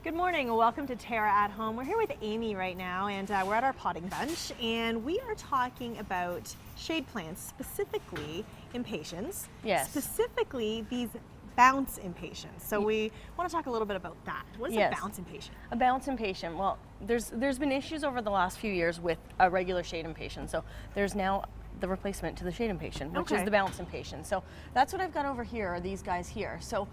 Good morning and welcome to TERRA at Home. We're here with Amii right now and we're at our potting bench and we are talking about shade plants, specifically impatiens. Yes. Specifically these Bounce Impatiens. So we want to talk a little bit about that. What is a Bounce Impatien? A Bounce Impatien, well, there's been issues over the last few years with a regular shade impatien. So there's now the replacement to the shade impatien, which is the Bounce Impatien. So that's what I've got over here, are these guys here. So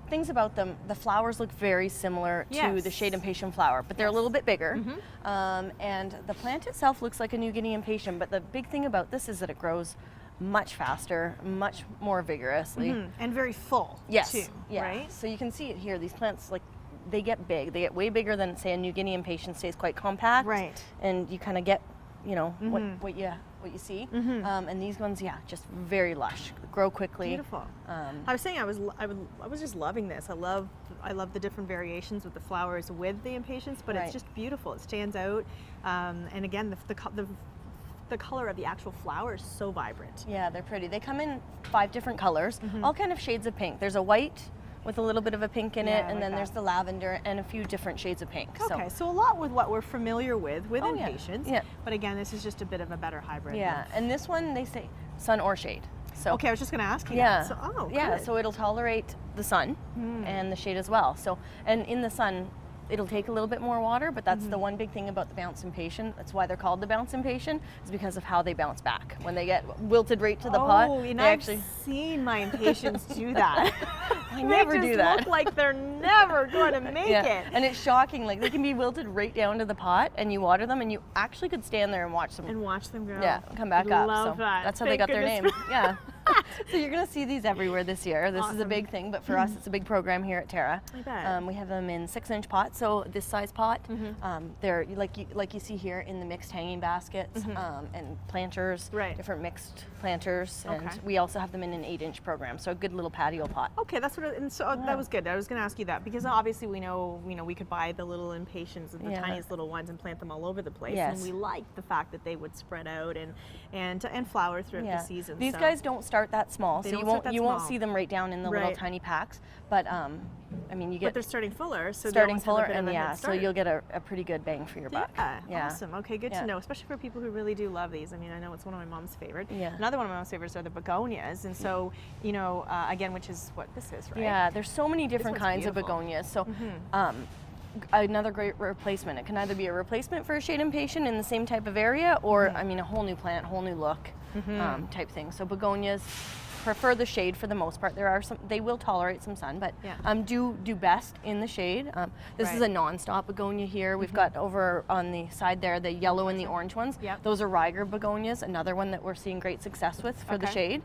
things about them, the flowers look very similar to the shade impatien flower, but they're a little bit bigger. And the plant itself looks like a New Guinea impatien, but the big thing about this is that it grows much faster, much more vigorously. And very full too, right? So you can see it here, these plants, like, they get big. They get way bigger than, say, a New Guinea impatien stays quite compact. Right. And you kind of get, you know, what you see. And these ones, just very lush, grow quickly. Beautiful. I was saying I was just loving this. I love the different variations with the flowers with the impatiens, but it's just beautiful. It stands out. And again, the color of the actual flower is so vibrant. Yeah, they're pretty. They come in 5 different colors, all kind of shades of pink. There's a white with a little bit of a pink in it, and then there's the lavender and a few different shades of pink. Okay, so a lot with what we're familiar with impatiens, but again, this is just a bit of a better hybrid. Yeah, and this one, they say sun or shade. So okay, I was just going to ask you that. So, so it'll tolerate the sun and the shade as well. So, and in the sun, it'll take a little bit more water, but that's the one big thing about the Bounce Impatien. That's why they're called the Bounce Impatien, is because of how they bounce back. When they get wilted right to the pot, and I've seen my impatiens do that. I never do that. They just look like they're never going to make it. And it's shocking. Like, they can be wilted right down to the pot, and you water them, and you actually could stand there and watch them. And watch them grow. Yeah, come back up. Love that. That's how they got their name. Yeah. So you're going to see these everywhere this year. This is a big thing, but for us, it's a big program here at TERRA. I bet. We have them in 6-inch pots, so this size pot. They're like you see here in the mixed hanging baskets and planters, different mixed planters, and we also have them in an 8-inch program, so a good little patio pot. Okay, that's what. And so that was good. I was going to ask you that because obviously we know, we could buy the little impatiens, the tiniest little ones, and plant them all over the place. And we like the fact that they would spread out and flower throughout the season. These guys don't start that small, so you won't see them right down in the little tiny packs. But I mean, you get. But they're starting fuller, so so you'll get a pretty good bang for your buck. Yeah, awesome. Okay, good to know, especially for people who really do love these. I mean, I know it's one of my mom's favorite. Yeah. Another one of my mom's favorites are the begonias, and so again, which is what this is, right? Yeah, there's so many different kinds of begonias. So. Another great replacement. It can either be a replacement for a shade impatien in the same type of area, or I mean, a whole new plant, whole new look type thing. So begonias prefer the shade for the most part. There are some, they will tolerate some sun, but do best in the shade. This is a non-stop begonia here. We've got over on the side there the yellow and the orange ones. Those are Riger begonias, another one that we're seeing great success with for the shade.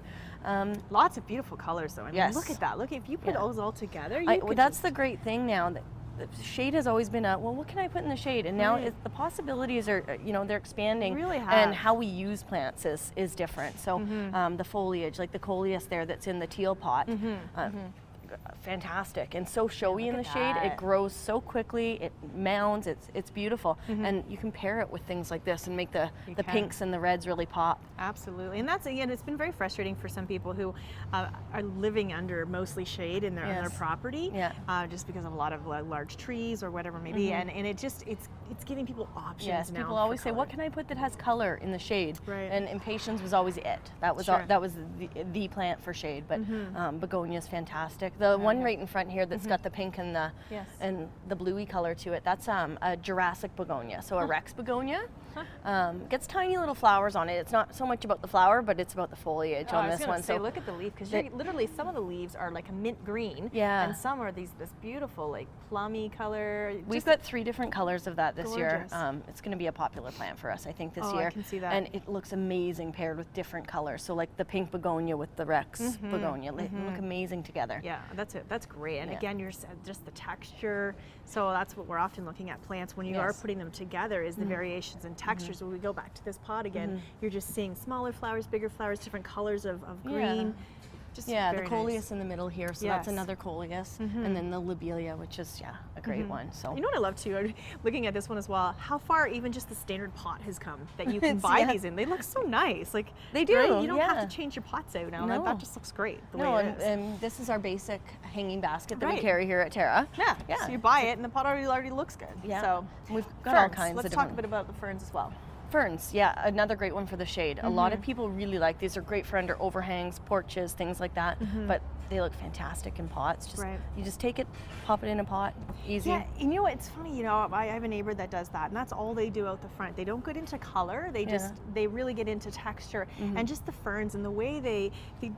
Lots of beautiful colors though. I mean, look at that. Look, if you put those all together, that's the great thing now. That the shade has always been well, what can I put in the shade? And now the possibilities are, they're expanding. Really have. And how we use plants is different. So the foliage, like the coleus there that's in the teal pot, fantastic and so showy in the shade. It grows so quickly, it mounds, it's beautiful. And you can pair it with things like this and make the pinks and the reds really pop. Absolutely. And that's, again, it's been very frustrating for some people who are living under mostly shade in their property, just because of a lot of large trees or whatever it may be. And it's giving people options now. People always say, what can I put that has color in the shade? And impatiens was always it. That was the plant for shade, but begonia is fantastic. The one right in front here that's got the pink and the bluey color to it, that's a Jurassic begonia, so a Rex begonia. Gets tiny little flowers on it. It's not so much about the flower, but it's about the foliage on this one. So look at the leaf, because literally some of the leaves are like a mint green, and some are this beautiful like plummy color. We've got 3 different colors of that this year. It's going to be a popular plant for us, I think, this year. I can see that. And it looks amazing paired with different colors. So like the pink begonia with the Rex begonia, look amazing together. Yeah, that's it. That's great. And again, you're just the texture. So that's what we're often looking at plants when you are putting them together, is the variations in textures. When we go back to this pot again, you're just seeing smaller flowers, bigger flowers, different colors of green. Just Yeah, the very coleus nice. in the middle here, so that's another coleus, and then the lobelia, which is a great one. So You know what I love too, looking at this one as well, how far even just the standard pot has come that you can buy these in. They look so nice. Like they do. Right? You don't have to change your pots out now. No. That just looks great the No, way it is. and this is our basic hanging basket that we Right. carry here at TERRA. Yeah. So you buy it and the pot already looks good. Yeah. So We've got ferns. all kinds Let's of talk a different bit about the ferns as well. ferns. Yeah, another great one for the shade. A lot of people really like these. Are great for under overhangs, porches, things like that. But they look fantastic in pots. Just you just take it, pop it in a pot, easy. Yeah, you know what? It's funny. You know, I have a neighbor that does that, and that's all they do out the front. They don't get into color. They just they really get into texture and just the ferns and the way they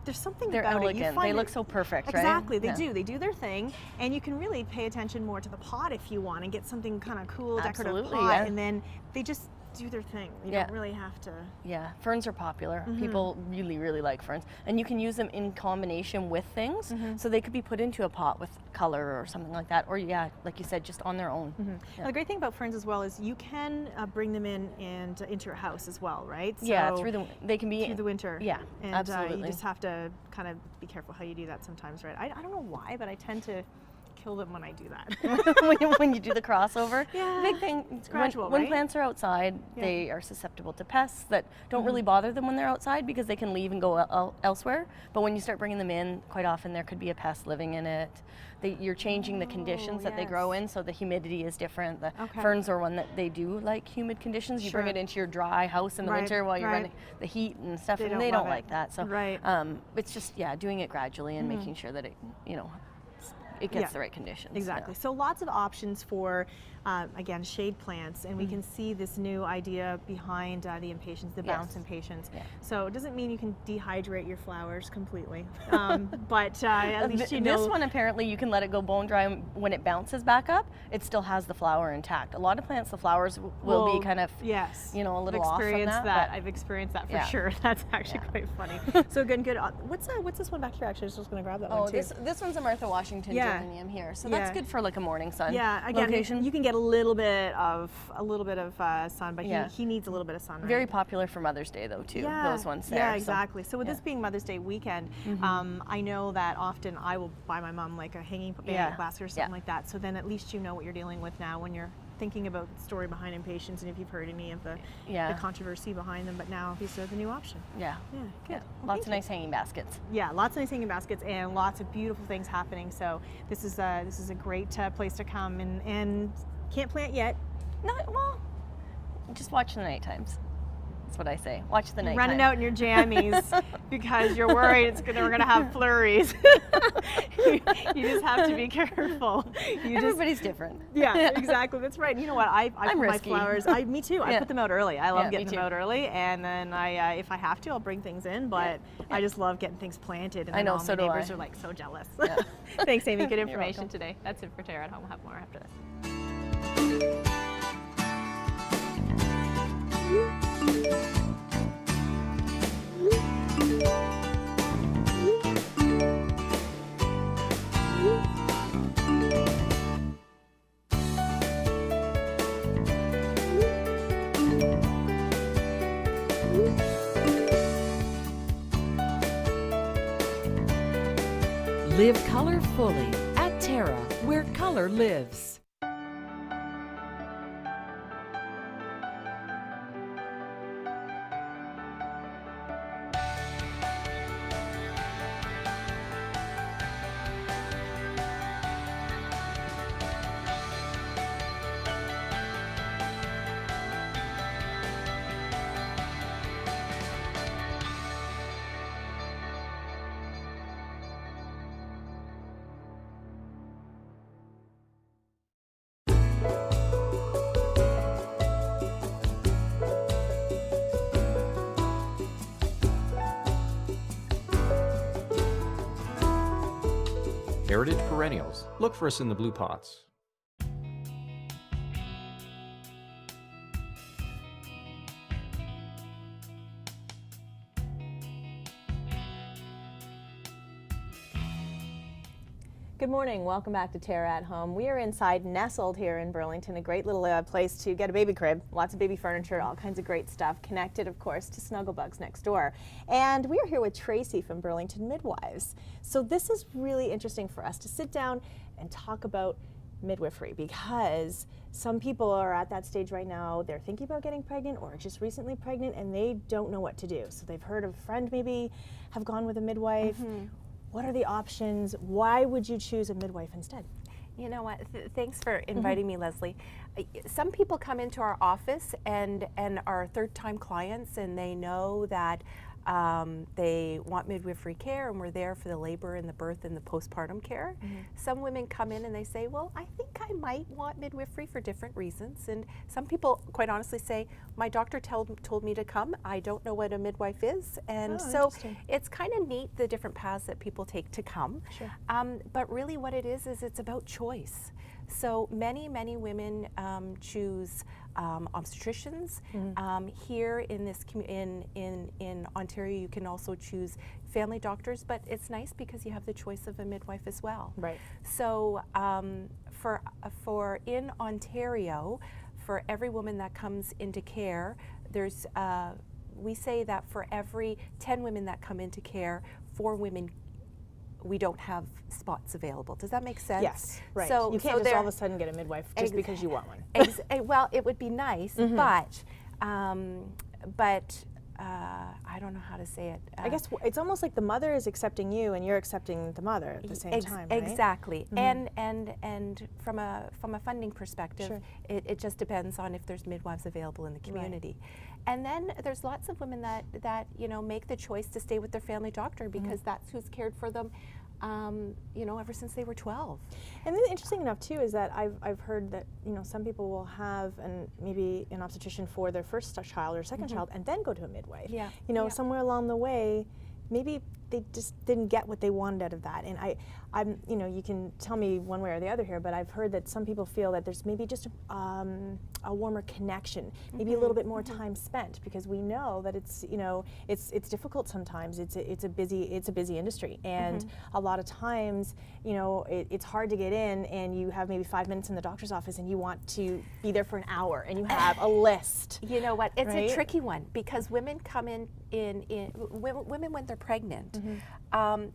there's something They're about elegant. it. You find They look so perfect, right? Exactly. They do. They do their thing, and you can really pay attention more to the pot if you want and get something kind of cool, decorative Absolutely, pot, and then they just do their thing. You Yeah. don't really have to. Yeah, ferns are popular. People really, really like ferns. And you can use them in combination with things. So they could be put into a pot with color or something like that. Or yeah, like you said, just on their own. Now, the great thing about ferns as well is you can bring them in and into your house as well, right? Yeah, So they can be through the winter. Yeah, and absolutely. you just have to kind of be careful how you do that sometimes, right? I don't know why, but I tend to kill them when I do that. when you do the crossover. Yeah, The big thing, it's gradual, when right? plants are outside, they are susceptible to pests that don't really bother them when they're outside because they can leave and go elsewhere. But when you start bringing them in, quite often there could be a pest living in it. You're changing the conditions that they grow in, so the humidity is different. The ferns are one that they do like humid conditions. You bring it into your dry house in the winter while you're running the heat and stuff, and they don't like that. So it's just doing it gradually and making sure that it it gets the right conditions. Exactly. So lots of options for, again, shade plants, and we can see this new idea behind the impatiens, the Bounce Impatiens. So it doesn't mean you can dehydrate your flowers completely, but at least you know. This one, apparently, you can let it go bone dry, and when it bounces back up, it still has the flower intact. A lot of plants, the flowers will be kind of, a little off from that. I've experienced that for sure. That's actually quite funny. So good. What's this one back here? Actually, I was just going to grab that one too. This one's a Martha Washington geranium here, so that's good for like a morning sun. Yeah, again, location. You can get a little bit of sun, but he needs a little bit of sun. Right? Very popular for Mother's Day though too. Those ones there. Yeah, exactly. So with this being Mother's Day weekend, I know that often I will buy my mom like a hanging basket or something like that. So then at least you know what you're dealing with now when you're thinking about the story behind impatiens and if you've heard any of the controversy behind them. But now these are the new option. Yeah. Good. Yeah. Lots of nice hanging baskets. Yeah, lots of nice hanging baskets and lots of beautiful things happening. So this is a great place to come and can't plant yet. Well, just watch the night times. That's what I say. Watch the night. Running out in your jammies because you're worried we're going to have flurries. you just have to be careful. Everybody's different. Yeah, exactly. That's right. You know what? I put risky. my flowers. Me too. I put them out early. I love getting them out early, and then if I have to, I'll bring things in. But I just love getting things planted. And I know. all So my do neighbors I. are like so jealous. Thanks, Amy. Good information today. That's it for TERRA at Home. We'll have more after this. Live color fully at TERRA, where color lives. Heritage perennials. Look for us in the blue pots. Good morning. Welcome back to TERRA at Home. We are inside, nestled here in Burlington, a great little place to get a baby crib, lots of baby furniture, all kinds of great stuff, connected, of course, to Snugglebugs next door. And we are here with Tracy from Burlington Midwives. So this is really interesting for us to sit down and talk about midwifery, because some people are at that stage right now, they're thinking about getting pregnant or just recently pregnant, and they don't know what to do. So they've heard of a friend maybe have gone with a midwife. What are the options? Why would you choose a midwife instead? You know what, thanks for inviting me, Leslie. Some people come into our office and are third-time clients, and they know that they want midwifery care, and we're there for the labor and the birth and the postpartum care. Some women come in and they say, well, I think I might want midwifery for different reasons. And some people quite honestly say, my doctor told me to come. I don't know what a midwife is. And so it's kind of neat, the different paths that people take to come. Sure. But really what it is it's about choice. So many women choose obstetricians. Here in this in Ontario, you can also choose family doctors, but it's nice because you have the choice of a midwife as well. Right. So for in Ontario, for every woman that comes into care, there's we say that for every 10 women that come into care, 4 women we don't have spots available. Does that make sense? Yes, right. So you can't just all of a sudden get a midwife just because you want one. Well, it would be nice, but I don't know how to say it. I guess it's almost like the mother is accepting you and you're accepting the mother at the same time, right? Exactly. And from a funding perspective, it just depends on if there's midwives available in the community. Right. And then there's lots of women that you know, make the choice to stay with their family doctor because that's who's cared for them, you know, ever since they were 12. And then interesting enough too is that I've heard that, you know, some people will have maybe an obstetrician for their first child or second child and then go to a midwife. Yeah. You know, somewhere along the way, maybe they just didn't get what they wanted out of that. And I'm, you know, you can tell me one way or the other here, but I've heard that some people feel that there's maybe just a warmer connection, maybe a little bit more time spent, because we know that it's, you know, it's difficult sometimes. It's a busy industry, and a lot of times, you know, it's hard to get in, and you have maybe 5 minutes in the doctor's office, and you want to be there for an hour, and you have a list. You know what? It's right? a tricky one, because women come in women when they're pregnant.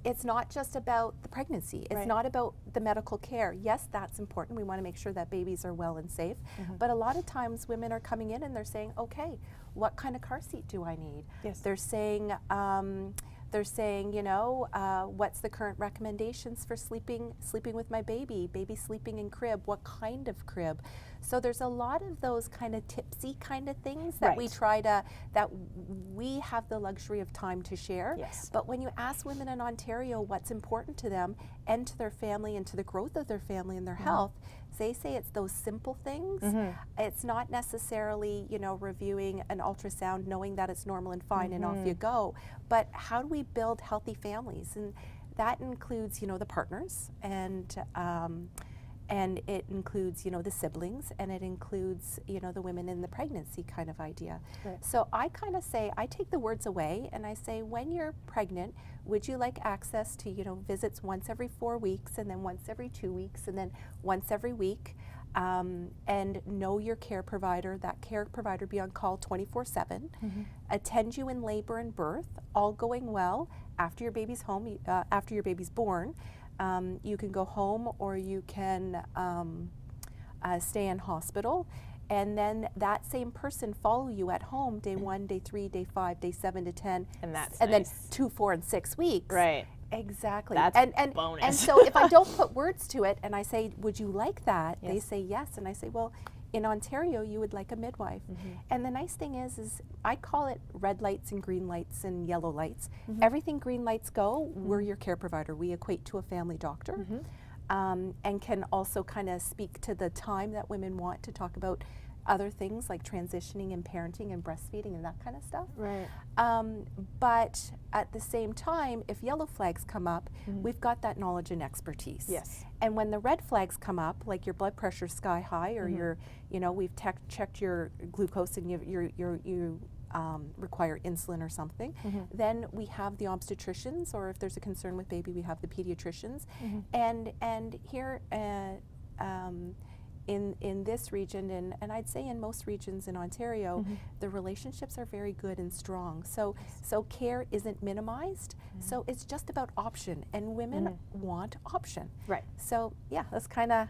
It's not just about the pregnancy. It's not about the medical care. Yes, that's important. We want to make sure that babies are well and safe. But a lot of times women are coming in and they're saying, okay, what kind of car seat do I need? Yes. They're saying, you know, what's the current recommendations for sleeping with my baby sleeping in crib, what kind of crib? So there's a lot of those kind of tipsy kind of things that we try to, that we have the luxury of time to share. Yes. But when you ask women in Ontario what's important to them and to their family and to the growth of their family and their health, they say it's those simple things. It's not necessarily, you know, reviewing an ultrasound, knowing that it's normal and fine and off you go, but how do we build healthy families? And that includes, you know, the partners, and it includes, you know, the siblings, and it includes, you know, the women in the pregnancy kind of idea. Right. So I kind of say, I take the words away and I say, when you're pregnant, would you like access to, you know, visits once every 4 weeks, and then once every 2 weeks, and then once every week, and know your care provider. That care provider be on call 24/7, attend you in labor and birth, all going well. After your baby's home, after your baby's born, you can go home or you can stay in hospital, and then that same person follow you at home day 1, day 3, day 5, day 7 to 10, and that's and nice. then 2, 4, and 6 weeks. Right. Exactly. That's and bonus. And so if I don't put words to it and I say, would you like that? Yes. They say yes, and I say, well, in Ontario, you would like a midwife. And the nice thing is I call it red lights and green lights and yellow lights. Everything green lights go, we're your care provider. We equate to a family doctor, and can also kind of speak to the time that women want to talk about other things like transitioning and parenting and breastfeeding and that kind of stuff. Right. But at the same time, if yellow flags come up, we've got that knowledge and expertise. Yes. And when the red flags come up, like your blood pressure's sky high, or your, you know, we've checked your glucose and you require insulin or something. Then we have the obstetricians, or if there's a concern with baby, we have the pediatricians. And here in this region, and I'd say in most regions in Ontario, the relationships are very good and strong. So care isn't minimized. So it's just about option, and women want option. Right. So yeah, that's kind of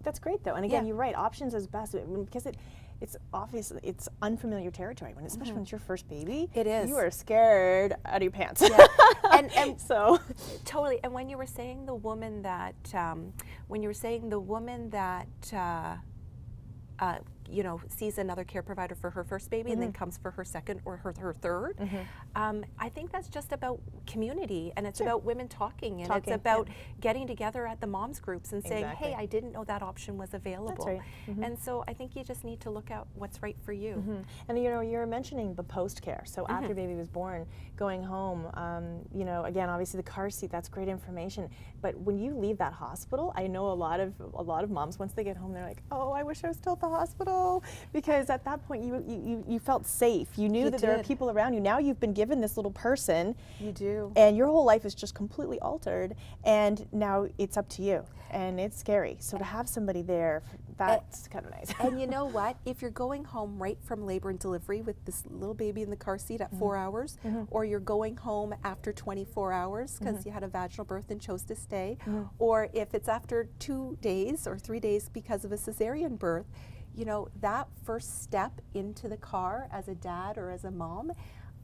that's great though. And again, Yeah. you're right. Options is best because it's obviously it's unfamiliar territory especially when it's your first baby. It is. You are scared out of your pants. Yeah. and So totally. And when you were saying the woman that you know, sees another care provider for her first baby and then comes for her second or her third, I think that's just about community, and it's about women talking, and it's about getting together at the moms groups and saying, hey, I didn't know that option was available. That's right. And so I think you just need to look at what's right for you. And you know, you're mentioning the post care. So after baby was born, going home, you know, again, obviously the car seat, that's great information. But when you leave that hospital, I know a lot of moms, once they get home, they're like, oh, I wish I was still at the hospital, because at that point you felt safe. You knew that there are people around you. Now you've been given this little person. You do. And your whole life is just completely altered, and now it's up to you, and it's scary. So to have somebody there, that's kind of nice. And you know what? If you're going home right from labor and delivery with this little baby in the car seat at 4 hours, or you're going home after 24 hours because you had a vaginal birth and chose to stay, or if it's after 2 days or 3 days because of a cesarean birth, you know, that first step into the car as a dad or as a mom,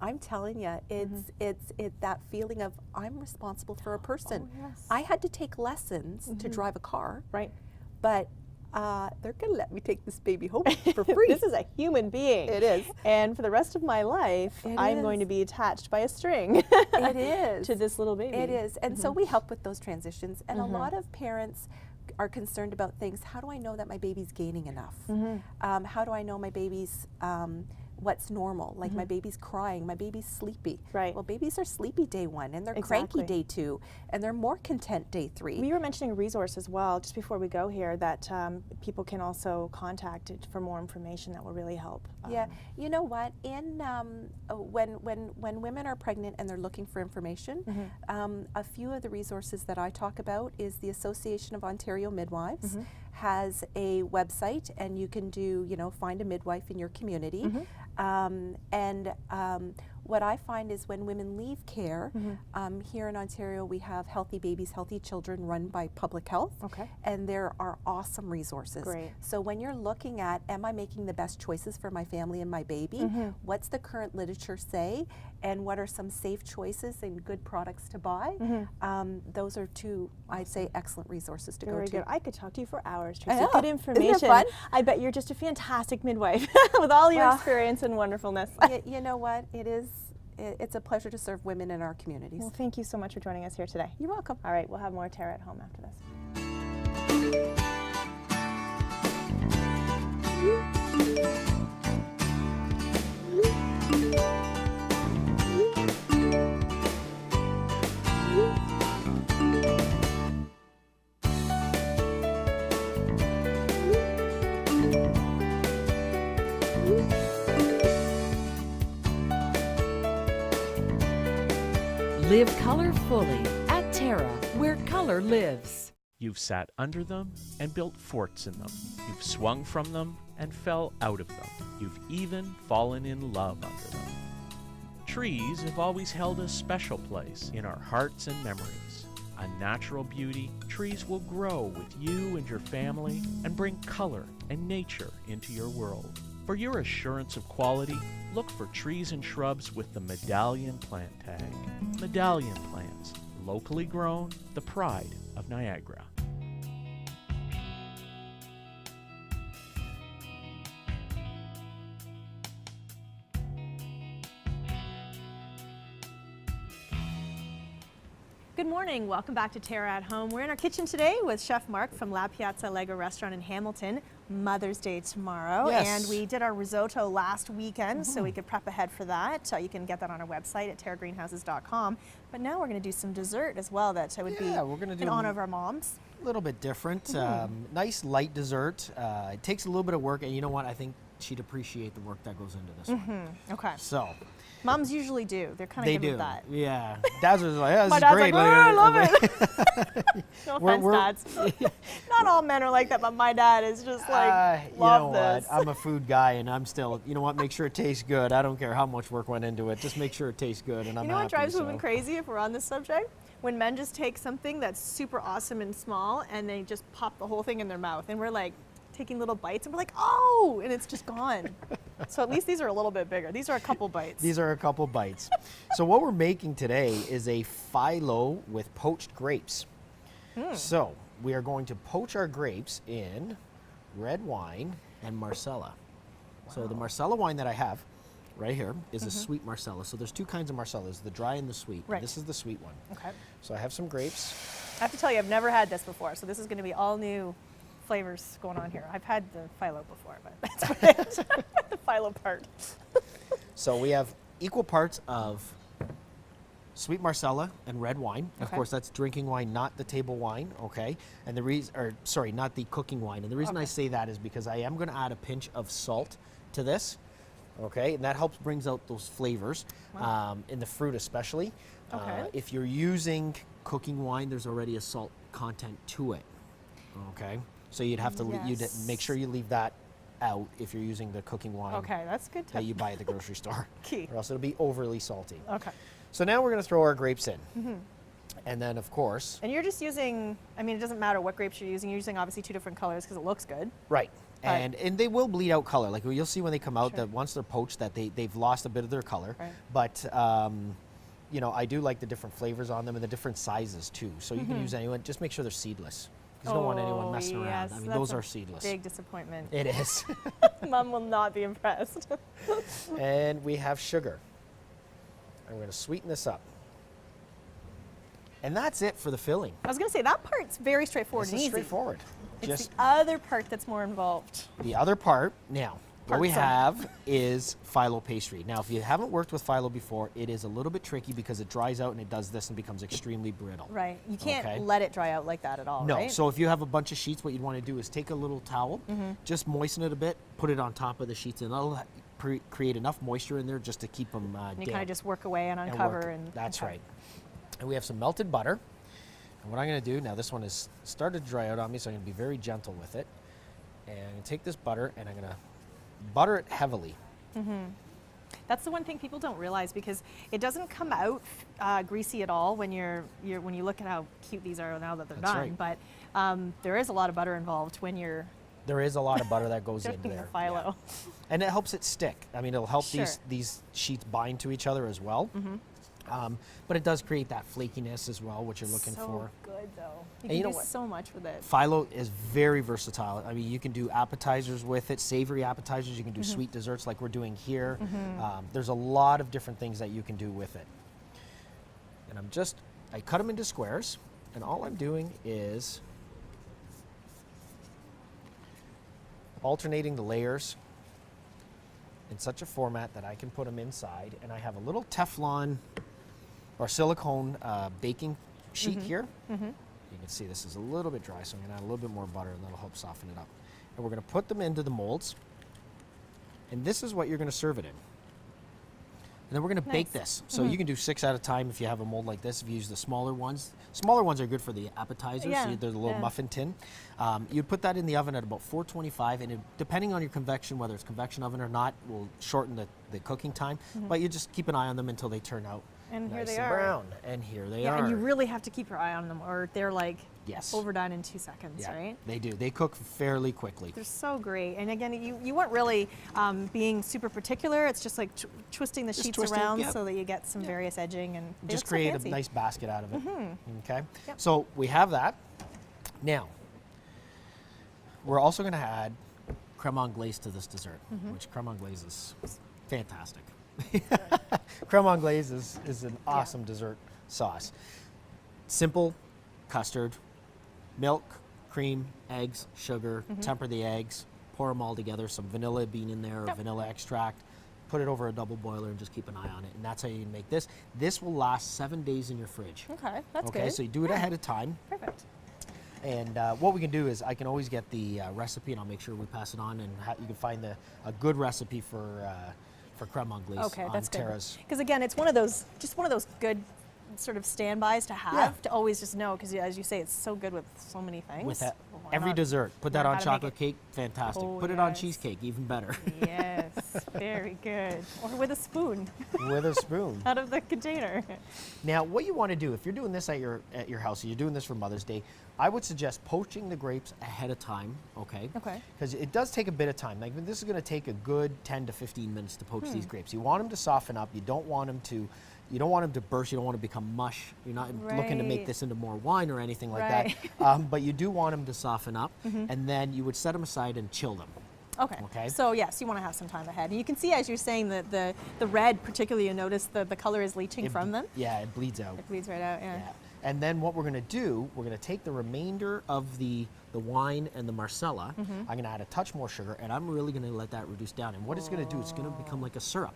I'm telling you, it's that feeling of I'm responsible for a person. Oh, yes. I had to take lessons to drive a car, Right. but they're gonna let me take this baby home for free. This is a human being. It is. And for the rest of my life, I'm going to be attached by a string. It is. To this little baby. It is. And so we help with those transitions. And a lot of parents are concerned about things. How do I know that my baby's gaining enough? How do I know my baby's what's normal? Like my baby's crying, my baby's sleepy. Right. Well, babies are sleepy day 1, and they're cranky day 2, and they're more content day 3. We were mentioning a resource as well, just before we go here, that people can also contact for more information that will really help. Yeah, you know what? In when women are pregnant and they're looking for information, a few of the resources that I talk about is the Association of Ontario Midwives has a website, and you can do, you know, find a midwife in your community. What I find is when women leave care, here in Ontario we have Healthy Babies, Healthy Children run by Public Health, and there are awesome resources. Great. So when you're looking at, am I making the best choices for my family and my baby, what's the current literature say, and what are some safe choices and good products to buy, those are 2, I'd say, excellent resources to go to. Very good. I could talk to you for hours, Tracy. I know. Good information. Isn't it fun? I bet you're just a fantastic midwife with all your experience and wonderfulness. You know what? It's a pleasure to serve women in our communities. Well, thank you so much for joining us here today. You're welcome. All right, we'll have more TERRA at home after this. Live color fully at TERRA, where color lives. You've sat under them and built forts in them. You've swung from them and fell out of them. You've even fallen in love under them. Trees have always held a special place in our hearts and memories. A natural beauty, trees will grow with you and your family and bring color and nature into your world. For your assurance of quality, look for trees and shrubs with the Medallion plant tag. Medallion plants, locally grown, the pride of Niagara. Good morning. Welcome back to TERRA at Home. We're in our kitchen today with Chef Mark from La Piazza Allegra Restaurant in Hamilton. Mother's Day tomorrow, and we did our risotto last weekend, so we could prep ahead for that. You can get that on our website at terragreenhouses.com. But now we're going to do some dessert as well that would be we're gonna do in honor of our moms. A little bit different. Nice light dessert. It takes a little bit of work, and you know what? I think she'd appreciate the work that goes into this one. Okay. So Moms usually do. They're kind of they good do. with that. Yeah. Dad's was like, yeah, this My is dad's great. like, oh, I love it. No offense, we're- dads. Not all men are like that, but my dad is just like, you love know this. what? I'm a food guy, and I'm still, you know what? Make sure it tastes good. I don't care how much work went into it. Just make sure it tastes good, and I'm You know what happy, drives so. women crazy if we're on this subject? When men just take something that's super awesome and small and they just pop the whole thing in their mouth. And we're like taking little bites and we're like, oh, and it's just gone. So at least these are a little bit bigger. These are a couple bites. These are a couple bites. So what we're making today is a phyllo with poached grapes. So we are going to poach our grapes in red wine and Marcella. So the Marcella wine that I have right here is a sweet Marcella. So there's two kinds of Marcellas, the dry and the sweet. Right. This is the sweet one. Okay. So I have some grapes. I have to tell you, I've never had this before. So this is going to be all new flavors going on here. I've had the phyllo before, but that's about it. The phyllo part. So we have equal parts of sweet Marcella and red wine. Of Okay. course, that's drinking wine, not the table wine, okay? And the reason, or sorry, not the cooking wine. And the reason I say that is because I am going to add a pinch of salt to this, okay? And that helps brings out those flavors in the fruit, especially. Okay. If you're using cooking wine, there's already a salt content to it, okay? So you'd have to you'd make sure you leave that out if you're using the cooking wine Okay, that's good to that you buy at the grocery store, Key. or else it'll be overly salty. Okay. So now we're going to throw our grapes in. And then, of course, And you're just using, I mean, it doesn't matter what grapes you're using. You're using obviously two different colors because it looks good. right. Right. And they will bleed out color. Like you'll see when they come out that once they're poached that they've lost a bit of their color. Right. But, you know, I do like the different flavors on them and the different sizes too. So you can use anyone. Just make sure they're seedless. Because you don't want anyone messing around. yes, I mean, that's those a are seedless. Big disappointment. It is. Mom will not be impressed. And we have sugar. I'm going to sweeten this up. And that's it for the filling. I was going to say, that part's very straightforward This and is easy. straightforward. It's Just the other part that's more involved. the other part, now, what we Part some. have is phyllo pastry. Now, if you haven't worked with phyllo before, it is a little bit tricky because it dries out and it does this and becomes extremely brittle. Right. You can't Okay. let it dry out like that at all, No, right? so if you have a bunch of sheets, what you'd want to do is take a little towel, just moisten it a bit, put it on top of the sheets, and that'll create enough moisture in there just to keep them and you damp. kind of just work away and and uncover. work. And That's okay. right. And we have some melted butter. And what I'm going to do, now this one is started to dry out on me, so I'm going to be very gentle with it. And I'm going to take this butter and I'm going to butter it heavily. That's the one thing people don't realize because it doesn't come out greasy at all when when you look at how cute these are now that they're That's done. right. But there is a lot of butter involved when you're There is a lot of butter that goes into doing the there. phyllo. And it helps it stick. I mean, it'll help Sure. these sheets bind to each other as well. But it does create that flakiness as well, which you're looking so for. good though. You And can you know do what? so much with it. Phyllo is very versatile. I mean, you can do appetizers with it, savory appetizers. You can do sweet desserts like we're doing here. There's a lot of different things that you can do with it. And I cut them into squares, and all I'm doing is alternating the layers in such a format that I can put them inside. And I have a little Teflon or silicone baking sheet here. You can see this is a little bit dry, so I'm going to add a little bit more butter, and that'll help soften it up. And we're going to put them into the molds, and this is what you're going to serve it in. And then we're going to bake this. So you can do 6 at a time if you have a mold like this. If you use the smaller ones are good for the appetizers. Yeah, So they're the little muffin tin. You'd put that in the oven at about 425, and depending on your convection, whether it's convection oven or not, will shorten the cooking time. But you just keep an eye on them until they turn out And here nice they and are. brown. And here they Yeah, are. and you really have to keep your eye on them or they're like Yes. overdone in 2 seconds, Yeah, right? they do. They cook fairly quickly. They're so great. And again, you weren't really being super particular. It's just like twisting the Just sheets twisting, so yep. that you get some various edging and they Just look so create fancy. a nice basket out of it. Okay. Yep. So we have that. Now, we're also going to add creme anglaise to this dessert, which creme anglaise is fantastic. Creme anglaise is an awesome dessert sauce. Simple custard, milk, cream, eggs, sugar, temper the eggs, pour them all together, some vanilla bean in there or vanilla extract, put it over a double boiler and just keep an eye on it. And that's how you make this. This will last 7 days in your fridge. Okay, that's Okay, good. so you do it ahead of time. Perfect. And what we can do is I can always get the recipe, and I'll make sure we pass it on, and you can find a good recipe for creme anglaise Okay, on that's good. TERRA's. Because again, it's one of those good sort of standbys to have, to always just know, because as you say, it's so good with so many things. With that, Why every not dessert. Put that learn on how to make chocolate it? cake, fantastic. Oh, Put it on yes. cheesecake, even better. Yes, very good. Or with a spoon With a spoon. out of the container. Now, what you want to do, if you're doing this at your house, you're doing this for Mother's Day, I would suggest poaching the grapes ahead of time, okay? Okay. Because it does take a bit of time. Like, this is going to take a good 10 to 15 minutes to poach these grapes. You want them to soften up. You don't want them to burst. You don't want to become mush. You're not looking to make Right. this into more wine or anything like Right. that. But you do want them to soften up, and then you would set them aside and chill them. Okay. Okay. So yes, you want to have some time ahead. And you can see, as you're saying, that the red, particularly, you notice the color is leaching from them. Yeah, it bleeds out. It bleeds right out, yeah. Yeah. And then what we're going to do, we're going to take the remainder of the wine and the Marcella. I'm going to add a touch more sugar, and I'm really going to let that reduce down. And what it's going to do, it's going to become like a syrup.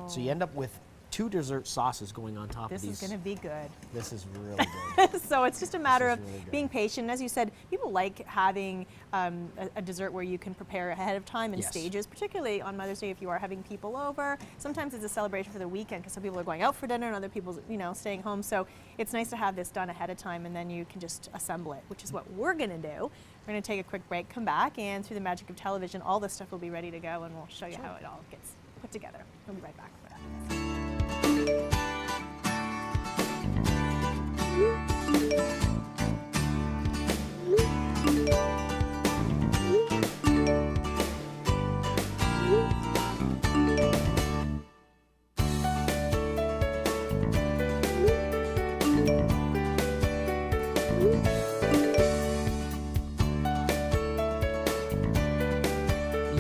So you end up with 2 dessert sauces going on top This of is these. going to be good. This is really good. So it's just a matter is of really good. being patient. As you said, people like having a dessert where you can prepare ahead of time in Yes. stages, particularly on Mother's Day if you are having people over. Sometimes it's a celebration for the weekend because some people are going out for dinner and other people, staying home. So it's nice to have this done ahead of time, and then you can just assemble it, which is what we're going to do. We're going to take a quick break, come back, and through the magic of television, all this stuff will be ready to go, and we'll show you how it all gets put together. We'll be right back for that.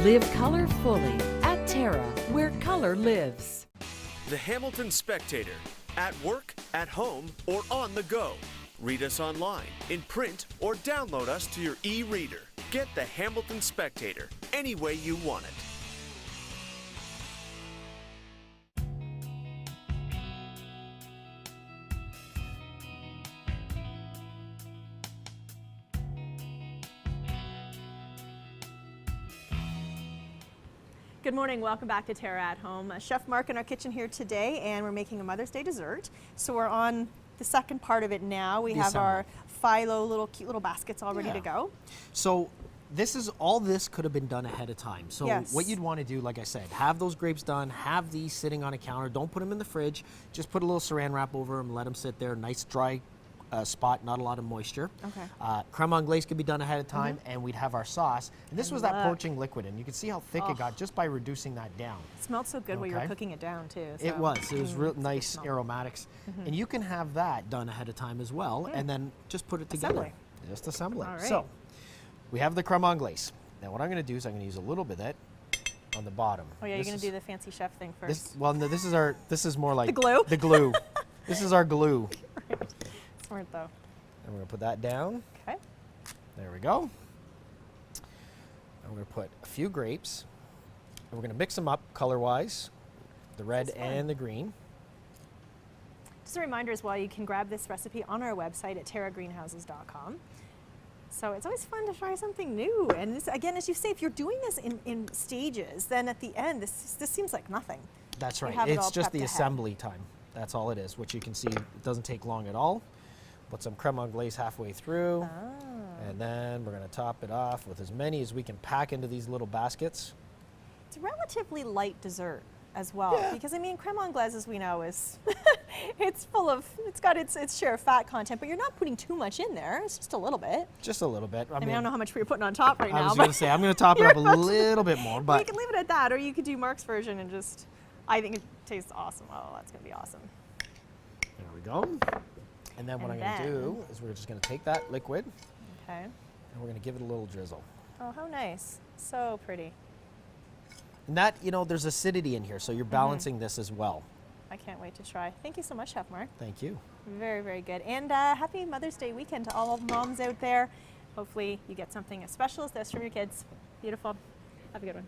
Live color fully at TERRA, where color lives. The Hamilton Spectator. At work, at home, or on the go. Read us online, in print, or download us to your e-reader. Get the Hamilton Spectator any way you want it. Good morning, welcome back to TERRA at Home. Chef Mark in our kitchen here today, and we're making a Mother's Day dessert. So we're on the second part of it now. We The have our assembly. phyllo, cute little baskets all ready to go. So all this could have been done ahead of time. So Yes. what you'd want to do, like I said, have those grapes done, have these sitting on a counter. Don't put them in the fridge. Just put a little saran wrap over them, let them sit there, nice dry spot, not a lot of moisture. Okay. Creme anglaise could be done ahead of time, and we'd have our sauce. And this was that look. poaching liquid, and you can see how thick it got just by reducing that down. It smelled so good while you were Okay. cooking it down too. It so- was real it's a good nice smell. aromatics. And you can have that done ahead of time as well, and then just put it together. Assembly. Just assemble it. All right. So we have the creme anglaise. Now what I'm going to do is I'm going to use a little bit of that on the bottom. Oh yeah, you're This gonna is- do the fancy chef thing first. Well, no, this is more like The glue? The glue. This is our glue. Smart though. And we're going to put that down. Okay. There we go. And we're going to put a few grapes. And we're going to mix them up color-wise, the red is fun. and the green. Just a reminder as well, you can grab this recipe on our website at terragreenhouses.com. So it's always fun to try something new. And this, again, as you say, if you're doing this in stages, then at the end, this seems like nothing. That's You right. have it It's all just prepped the ahead. assembly time. That's all it is, which you can see it doesn't take long at all. Put some creme anglaise halfway through. And then we're going to top it off with as many as we can pack into these little baskets. It's a relatively light dessert as well, because I mean, creme anglaise, as we know, is it's got its share of fat content, but you're not putting too much in there. It's just a little bit. Just a little bit. I mean, I don't know how much you're putting on top right I now, was but going to say, I'm going to top it up a little bit more, you but can leave it at that, or you could do Mark's version and just. I think it tastes awesome. Oh, that's gonna be awesome. there we go. And then what And I'm going to do is we're just going to take that liquid Okay. and we're going to give it a little drizzle. Oh, how nice. So pretty. And that, there's acidity in here, so you're balancing this as well. I can't wait to try. Thank you so much, Chef Mark. Thank you. Very, very good. And happy Mother's Day weekend to all moms out there. Hopefully you get something as special as this from your kids. Beautiful. Have a good one.